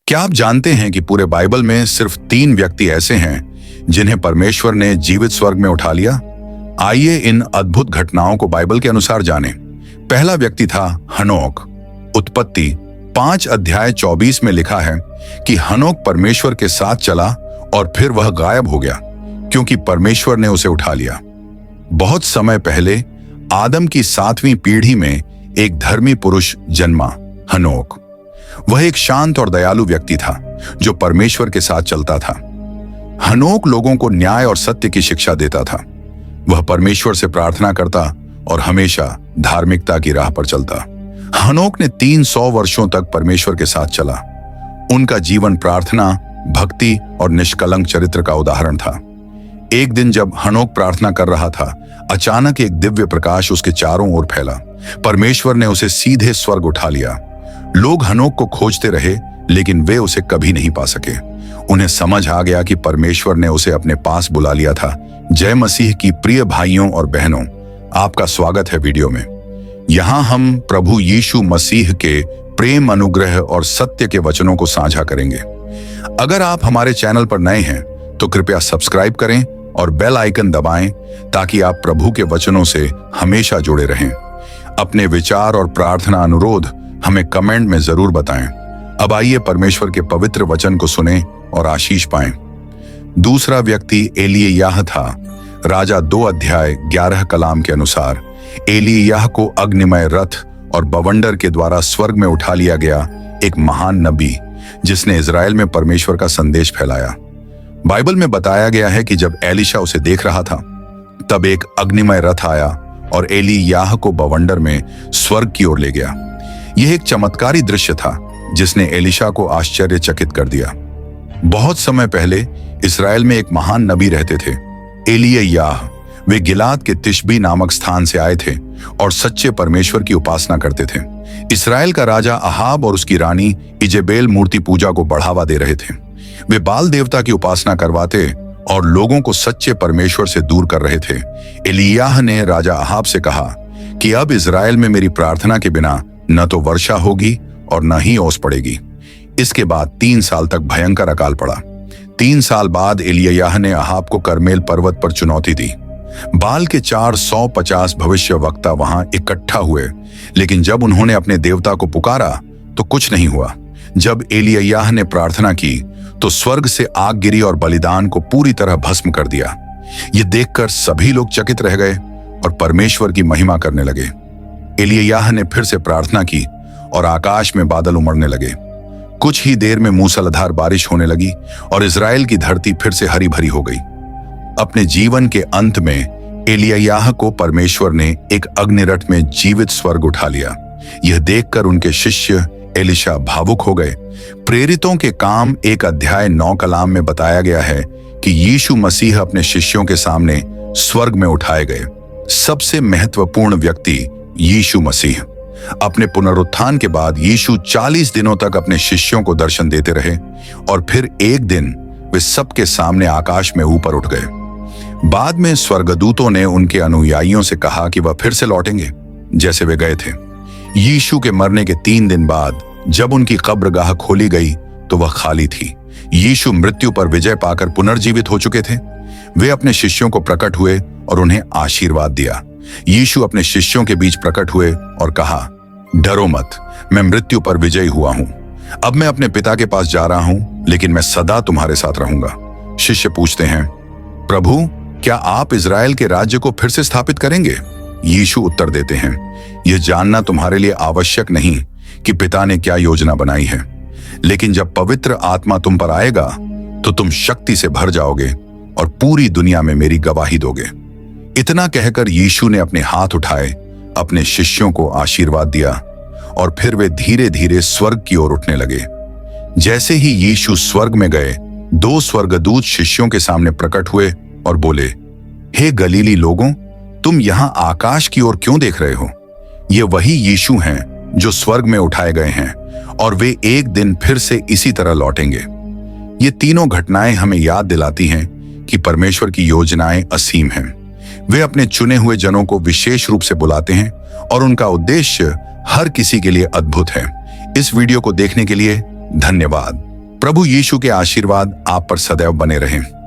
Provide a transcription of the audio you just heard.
क्या आप जानते हैं कि पूरे बाइबल में सिर्फ 3 व्यक्ति ऐसे हैं जिन्हें परमेश्वर ने जीवित स्वर्ग में उठा लिया? आइए इन अद्भुत घटनाओं को बाइबल के अनुसार जानें। पहला व्यक्ति था हनोक। उत्पत्ति 5 अध्याय 24 में लिखा है कि हनोक परमेश्वर के साथ चला और फिर वह गायब हो गया क्योंकि परमेश्वर ने उसे उठा लिया। बहुत समय पहले आदम की 7वीं पीढ़ी में एक धर्मी पुरुष जन्मा, हनोक। वह एक शांत और दयालु व्यक्ति था जो परमेश्वर के साथ चलता था। हनोक लोगों को न्याय और सत्य की शिक्षा देता था। वह परमेश्वर से प्रार्थना करता और हमेशा धार्मिकता की राह पर चलता। हनोक ने 300 वर्षों तक परमेश्वर के साथ चला। उनका जीवन प्रार्थना, भक्ति और निष्कलंक चरित्र का उदाहरण था। एक दिन जब हनोक प्रार्थना कर रहा था, अचानक एक दिव्य प्रकाश उसके चारों ओर फैला। परमेश्वर ने उसे सीधे स्वर्ग उठा लिया। लोग हनोक को खोजते रहे, लेकिन वे उसे कभी नहीं पा सके। उन्हें समझ आ गया कि परमेश्वर ने उसे अपने पास बुला लिया था। जय मसीह की प्रिय भाइयों और बहनों, आपका स्वागत है वीडियो में। यहाँ हम प्रभु यीशु मसीह के प्रेम, अनुग्रह और सत्य के वचनों को साझा करेंगे। अगर आप हमारे चैनल पर नए हैं तो कृपया सब्सक्राइब करें और बेल आइकन दबाएं ताकि आप प्रभु के वचनों से हमेशा जुड़े रहें। अपने विचार और प्रार्थना अनुरोध हमें कमेंट में जरूर बताएं। अब आइए परमेश्वर के पवित्र वचन को सुनें और आशीष पाएं। दूसरा व्यक्ति एलिय्याह था। राजा 2 अध्याय 11 कलाम के अनुसार एलिय्याह को अग्निमय रथ और बवंडर के द्वारा स्वर्ग में उठा लिया गया, एक महान नबी जिसने इजराइल में परमेश्वर का संदेश फैलाया। बाइबल में बताया गया है कि जब एलीशा उसे देख रहा था, तब एक अग्निमय रथ आया और एलिय्याह को बवंडर में स्वर्ग की ओर ले गया। यह एक चमत्कारी दृश्य था जिसने एलीशा को आश्चर्यचकित कर दिया। बहुत समय पहले इस्राएल में एक महान नबी रहते थे, एलिय्याह। वे गिलाद के तिशबी नामक स्थान से आए थे और सच्चे परमेश्वर की उपासना करते थे। इस्राएल का राजा अहाब और उसकी रानी इजेबेल मूर्ति पूजा को बढ़ावा दे रहे थे। वे बाल देवता की उपासना करवाते और लोगों को सच्चे परमेश्वर से दूर कर रहे थे। एलिय्याह ने राजा अहाब से कहा कि अब इस्राएल में मेरी प्रार्थना के बिना न तो वर्षा होगी और न ही ओस पड़ेगी। इसके बाद 3 साल तक भयंकर अकाल पड़ा। 3 साल बाद एलिय्याह ने अहाब को करमेल पर्वत पर चुनौती दी। बाल के 450 भविष्यवक्ता वहां इकट्ठा हुए, लेकिन जब उन्होंने अपने देवता को पुकारा तो कुछ नहीं हुआ। जब एलिय्याह ने प्रार्थना की तो स्वर्ग से आग गिरी और बलिदान को पूरी तरह भस्म कर दिया। ये देखकर सभी लोग चकित रह गए और परमेश्वर की महिमा करने लगे। एलिय्याह ने फिर से प्रार्थना की और आकाश में बादल उमड़ने लगे। कुछ ही देर में मूसलाधार बारिश होने लगी और इजराइल की धरती फिर से हरी भरी हो गई। अपने जीवन के अंत में एलिय्याह को परमेश्वर ने एक अग्निरथ में जीवित स्वर्ग उठा लिया। यह देखकर उनके शिष्य एलीशा भावुक हो गए। प्रेरितों के काम 1 अध्याय 9 कलाम में बताया गया है कि यीशु मसीह अपने शिष्यों के सामने स्वर्ग में उठाए गए। सबसे महत्वपूर्ण व्यक्ति यीशु मसीह। अपने पुनरुत्थान के बाद यीशु 40 दिनों तक अपने शिष्यों को दर्शन देते रहे और फिर एक दिन वे सबके सामने आकाश में ऊपर उठ गए। बाद में स्वर्गदूतों ने उनके अनुयायियों से कहा कि वह फिर से लौटेंगे जैसे वे गए थे। यीशु के मरने के 3 दिन बाद जब उनकी कब्रगाह खोली गई तो वह खाली थी। यीशु मृत्यु पर विजय पाकर पुनर्जीवित हो चुके थे। वे अपने शिष्यों को प्रकट हुए और उन्हें आशीर्वाद दिया। यीशु अपने शिष्यों के बीच प्रकट हुए और कहा, डरो मत, मैं मृत्यु पर विजयी हुआ हूं। अब मैं अपने पिता के पास जा रहा हूं, लेकिन मैं सदा तुम्हारे साथ रहूंगा। शिष्य पूछते हैं, प्रभु, क्या आप इजराइल के राज्य को फिर से स्थापित करेंगे? यीशु उत्तर देते हैं, यह जानना तुम्हारे लिए आवश्यक नहीं कि पिता ने क्या योजना बनाई है, लेकिन जब पवित्र आत्मा तुम पर आएगा तो तुम शक्ति से भर जाओगे और पूरी दुनिया में मेरी गवाही दोगे। इतना कहकर यीशु ने अपने हाथ उठाए, अपने शिष्यों को आशीर्वाद दिया और फिर वे धीरे धीरे स्वर्ग की ओर उठने लगे। जैसे ही यीशु स्वर्ग में गए, 2 स्वर्गदूत शिष्यों के सामने प्रकट हुए और बोले, हे गलीली लोगों, तुम यहाँ आकाश की ओर क्यों देख रहे हो? ये वही यीशु हैं जो स्वर्ग में उठाए गए हैं और वे एक दिन फिर से इसी तरह लौटेंगे। ये तीनों घटनाएं हमें याद दिलाती हैं कि परमेश्वर की योजनाएं असीम हैं। वे अपने चुने हुए जनों को विशेष रूप से बुलाते हैं और उनका उद्देश्य हर किसी के लिए अद्भुत है। इस वीडियो को देखने के लिए धन्यवाद। प्रभु यीशु के आशीर्वाद आप पर सदैव बने रहें।